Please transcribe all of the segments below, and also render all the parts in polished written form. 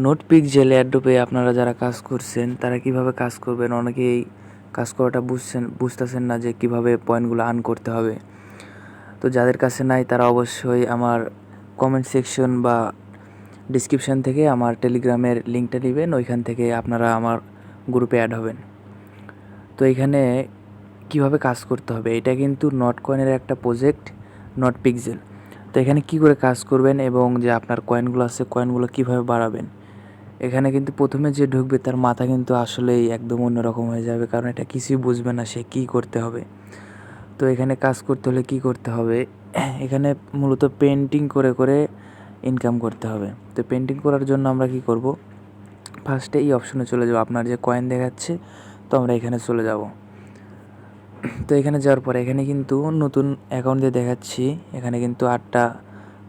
Note pixel এয়ারড্রপে আপনারা যারা কাজ করছেন তারা কিভাবে কাজ করবেন, অনেকেই কাজ করাটা বুঝতেছেন না যে কিভাবে পয়েন্টগুলো আর্ন করতে হবে। তো যাদের কাছে নাই তারা অবশ্যই আমার কমেন্ট সেকশন বা ডিসক্রিপশান থেকে আমার টেলিগ্রামের লিঙ্কটা নেবেন, ওইখান থেকে আপনারা আমার গ্রুপে অ্যাড হবেন। তো এখানে কিভাবে কাজ করতে হবে, এটা কিন্তু নট কয়েনের একটা প্রজেক্ট, নট পিক্সেল। তো এখানে কি করে কাজ করবেন এবং যে আপনার কয়েনগুলো আছে কয়েনগুলো কিভাবে বাড়াবেন, এখানে কিন্তু প্রথমে যে ঢুকবে তার মাথা কিন্তু আসলেই একদম অন্যরকম হয়ে যাবে, কারণ এটা কিছুই বুঝবে না সে কী করতে হবে। তো এখানে কাজ করতে হলে কি করতে হবে, এখানে মূলত পেন্টিং করে করে ইনকাম করতে হবে। তো পেন্টিং করার জন্য আমরা কি করব, ফার্স্টে এই অপশনে চলে যাব, আপনার যে কয়েন দেখাচ্ছে তো আমরা এখানে চলে যাব। তো এখানে যাওয়ার পরে এখানে কিন্তু নতুন অ্যাকাউন্ট দিয়ে দেখাচ্ছি, এখানে কিন্তু 8টা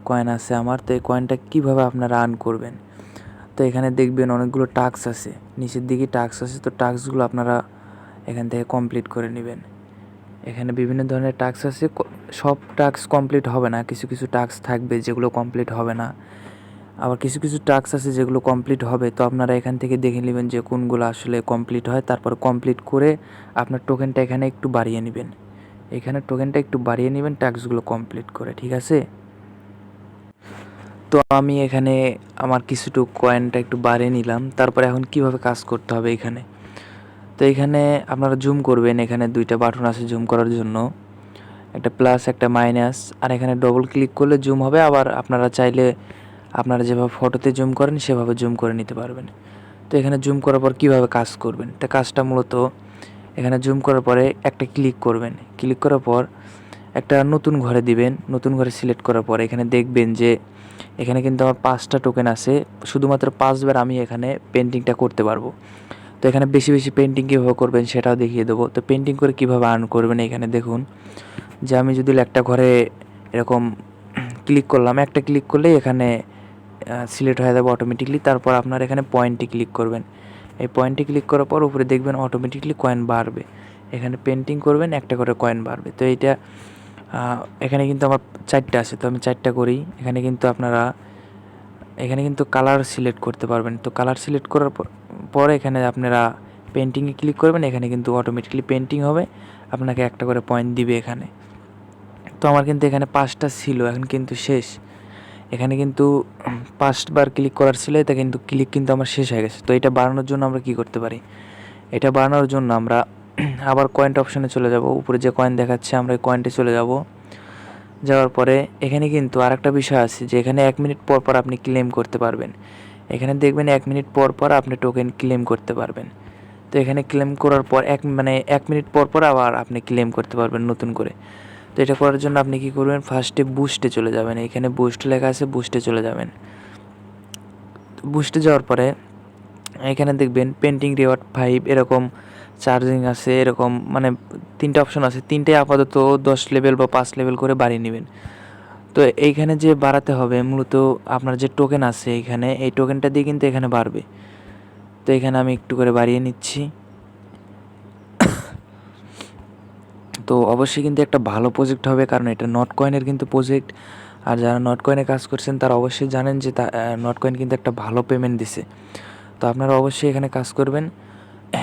কয়েন আছে আমার। তো এই কয়েনটা কীভাবে আপনারা আর্ন করবেন, তো এখানে দেখবেন অনেকগুলো টাস্ক আছে, নিচের দিকে টাস্ক আছে। তো টাস্কগুলো আপনারা এখান থেকে কমপ্লিট করে নেবেন। এখানে বিভিন্ন ধরনের টাস্ক আছে, সব টাস্ক কমপ্লিট হবে না, কিছু কিছু টাস্ক থাকবে যেগুলো কমপ্লিট হবে না, আবার কিছু কিছু টাস্ক আছে যেগুলো কমপ্লিট হবে। তো আপনারা এখান থেকে দেখে নেবেন যে কোনগুলো আসলে কমপ্লিট হয়, তারপর কমপ্লিট করে আপনার টোকেনটা এখানে একটু বাড়িয়ে নেবেন। এখানে টোকেনটা একটু বাড়িয়ে নেবেন টাস্কগুলো কমপ্লিট করে, ঠিক আছে। তো আমি এখানে আমার কিছুটুক কয়েনটা একটু বাড়িয়ে নিলাম। তারপরে এখন কিভাবে কাজ করতে হবে এখানে, তো এখানে আপনারা জুম করবেন, এখানে 2টা বাটন আছে জুম করার জন্য, একটা প্লাস একটা মাইনাস। আর এখানে ডবল ক্লিক করলে জুম হবে, আবার আপনারা চাইলে আপনারা যেভাবে ফটোতে জুম করেন সেভাবে জুম করে নিতে পারবেন। তো এখানে জুম করার পর কীভাবে কাজ করবেন, তো কাজটা মূলত এখানে জুম করার পরে একটা ক্লিক করবেন, ক্লিক করার পর একটা নতুন ঘরে দিবেন, নতুন ঘরে সিলেক্ট করার পর এখানে দেখবেন যে এখানে কিন্তু আমার 5টা টোকেন আছে, শুধুমাত্র 5বার আমি এখানে পেন্টিংটা করতে পারবো। তো এখানে বেশি বেশি পেন্টিং কীভাবে করবেন সেটাও দেখিয়ে দেবো। তো পেন্টিং করে কীভাবে আর্ন করবেন, এখানে দেখুন যে আমি যদি একটা ঘরে এরকম ক্লিক করলাম, একটা ক্লিক করলেই এখানে সিলেক্ট হয়ে যাবে অটোমেটিকলি। তারপর আপনার এখানে পয়েন্টে ক্লিক করবেন, এই পয়েন্টে ক্লিক করার পর উপরে দেখবেন অটোমেটিকলি কয়েন বাড়বে। এখানে পেন্টিং করবেন, একটা করে কয়েন বাড়বে। তো এইটা এখানে কিন্তু আমার 4টা আছে, তো আমি 4টা করি। এখানে কিন্তু আপনারা এখানে কিন্তু কালার সিলেক্ট করতে পারবেন। তো কালার সিলেক্ট করার পর এখানে আপনারা পেন্টিংয়ে ক্লিক করবেন, এখানে কিন্তু অটোমেটিকলি পেন্টিং হবে, আপনাকে একটা করে পয়েন্ট দিবে এখানে। তো আমার কিন্তু এখানে 5টা ছিল, এখন কিন্তু শেষ। এখানে কিন্তু 5বার ক্লিক করার ছিল, এটা কিন্তু ক্লিক কিন্তু আমার শেষ হয়ে গেছে। তো এটা বাড়ানোর জন্য আমরা কি করতে পারি, এটা বাড়ানোর জন্য আমরা আবার কয়েনটা অপশানে চলে যাব, উপরে যে কয়েন দেখাচ্ছে আমরা এই কয়েনটে চলে যাব। যাওয়ার পরে এখানে কিন্তু আরেকটা বিষয় আছে যে এখানে 1 মিনিট পর পর আপনি ক্লেম করতে পারবেন। এখানে দেখবেন 1 মিনিট পর পর আপনি টোকেন ক্লেম করতে পারবেন। তো এখানে ক্লেম করার পর 1 মিনিট পর পর আবার আপনি ক্লেম করতে পারবেন নতুন করে। তো এটা করার জন্য আপনি কী করবেন, ফার্স্টে বুস্টে চলে যাবেন, এখানে বুস্ট লেখা আছে, বুস্টে চলে যাবেন। বুস্টে যাওয়ার পরে এখানে দেখবেন পেন্টিং রিওয়ার্ড 5 এরকম চার্জিং আছে, এরকম মানে 3টা অপশন আছে, 3টাই আপাতত 10 লেভেল বা 5 লেভেল করে বাড়িয়ে নেবেন। তো এইখানে যে বাড়াতে হবে মূলত আপনার যে টোকেন আছে এখানে, এই টোকেনটা দিয়ে কিন্তু এখানে বাড়বে। তো এখানে আমি একটু করে বাড়িয়ে নিচ্ছি। তো অবশ্যই কিন্তু একটা ভালো প্রজেক্ট হবে, কারণ এটা নট কয়েনের কিন্তু প্রজেক্ট। আর যারা নট কয়েনে কাজ করছেন তারা অবশ্যই জানেন যে নট কয়েন কিন্তু একটা ভালো পেমেন্ট দিছে। তো আপনারা অবশ্যই এখানে কাজ করবেন,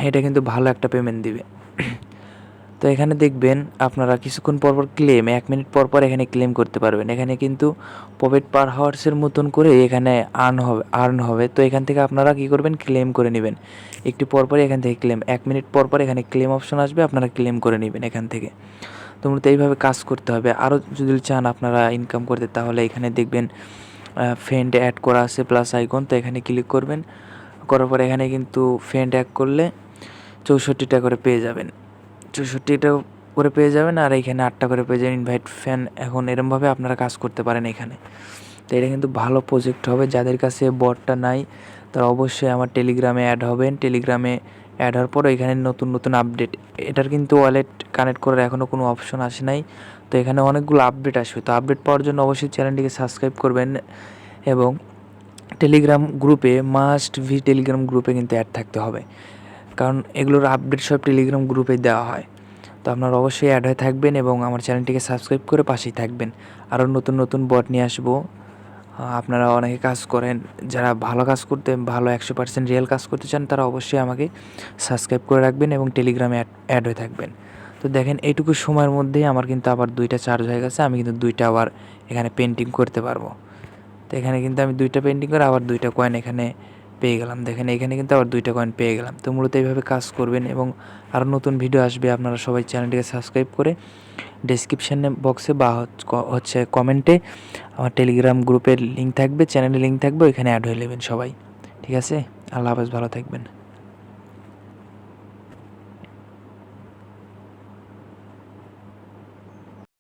এটা কিন্তু ভালো একটা পেমেন্ট দিবে। তো এখানে দেখবেন আপনারা কিছুক্ষণ পরপর ক্লেম, 1 মিনিট পরপর এখানে ক্লেম করতে পারবেন। এখানে কিন্তু প্রফিট পার হাওয়ার্সের মতন করে এখানে আর্ন হবে। তো এখান থেকে আপনারা কী করবেন, ক্লেম করে নেবেন একটু পরপরই। এখান থেকে ক্লেম 1 মিনিট পরপর এখানে ক্লেম অপশন আসবে, আপনারা ক্লেম করে নেবেন এখান থেকে। তো মূলত এইভাবে কাজ করতে হবে। আরও যদি চান আপনারা ইনকাম করতে, তাহলে এখানে দেখবেন ফ্রেন্ড অ্যাড করা আছে প্লাস আইকন, তো এখানে ক্লিক করবেন। করার পর এখানে কিন্তু ফ্রেন্ড অ্যাড করলে 64টা করে পেয়ে যাবেন, 64টা করে পেয়ে যাবেন। আর এইখানে 8টা করে পেয়ে যাবেন ইনভাইট ফ্যান। এখন এরমভাবে আপনারা কাজ করতে পারেন এখানে। তো এটা কিন্তু ভালো প্রজেক্ট হবে। যাদের কাছে বটটা নাই তারা অবশ্যই আমার টেলিগ্রামে অ্যাড হবেন। টেলিগ্রামে অ্যাড হওয়ার পর এখানে নতুন নতুন আপডেট, এটার কিন্তু ওয়ালেট কানেক্ট করার এখনও কোনো অপশন আসে নাই। তো এখানে অনেকগুলো আপডেট আসবে। তো আপডেট পাওয়ার জন্য অবশ্যই চ্যানেলটিকে সাবস্ক্রাইব করবেন, এবং টেলিগ্রাম গ্রুপে টেলিগ্রাম গ্রুপে কিন্তু অ্যাড থাকতে হবে, কারণ এগুলোর আপডেট সব টেলিগ্রাম গ্রুপে দেওয়া হয়। তো আপনারা অবশ্যই অ্যাড হয়ে থাকবেন এবং আমার চ্যানেলটিকে সাবস্ক্রাইব করে পাশেই থাকবেন। আরও নতুন নতুন বট নিয়ে আসবো, আপনারা অনেকে কাজ করেন, যারা ভালো কাজ করতে ভালো 100% রিয়েল কাজ করতে চান তারা অবশ্যই আমাকে সাবস্ক্রাইব করে রাখবেন এবং টেলিগ্রামে অ্যাড হয়ে থাকবেন। তো দেখেন এইটুকু সময়ের মধ্যেই আমার কিন্তু আবার 2টা চার্জ হয়ে গেছে। আমি কিন্তু 2টা আবার এখানে পেন্টিং করতে পারবো। তো এখানে কিন্তু আমি 2টা পেন্টিং করে আবার 2টা কয়েন এখানে পেয়ে গেলাম। দেখেন এখানে কিন্তু আবার 2টা কয়েন পেয়ে গেলাম। তো মূলত এইভাবে কাজ করবেন এবং আরও নতুন ভিডিও আসবে। আপনারা সবাই চ্যানেলটিকে সাবস্ক্রাইব করে ডেসক্রিপশানে বক্সে বা হচ্ছে কমেন্টে আমার টেলিগ্রাম গ্রুপের লিঙ্ক থাকবে, চ্যানেলের লিঙ্ক থাকবে, ওইখানে অ্যাড হয়ে নেবেন সবাই। ঠিক আছে? আল্লাহ হাফেজ, ভালো থাকবেন।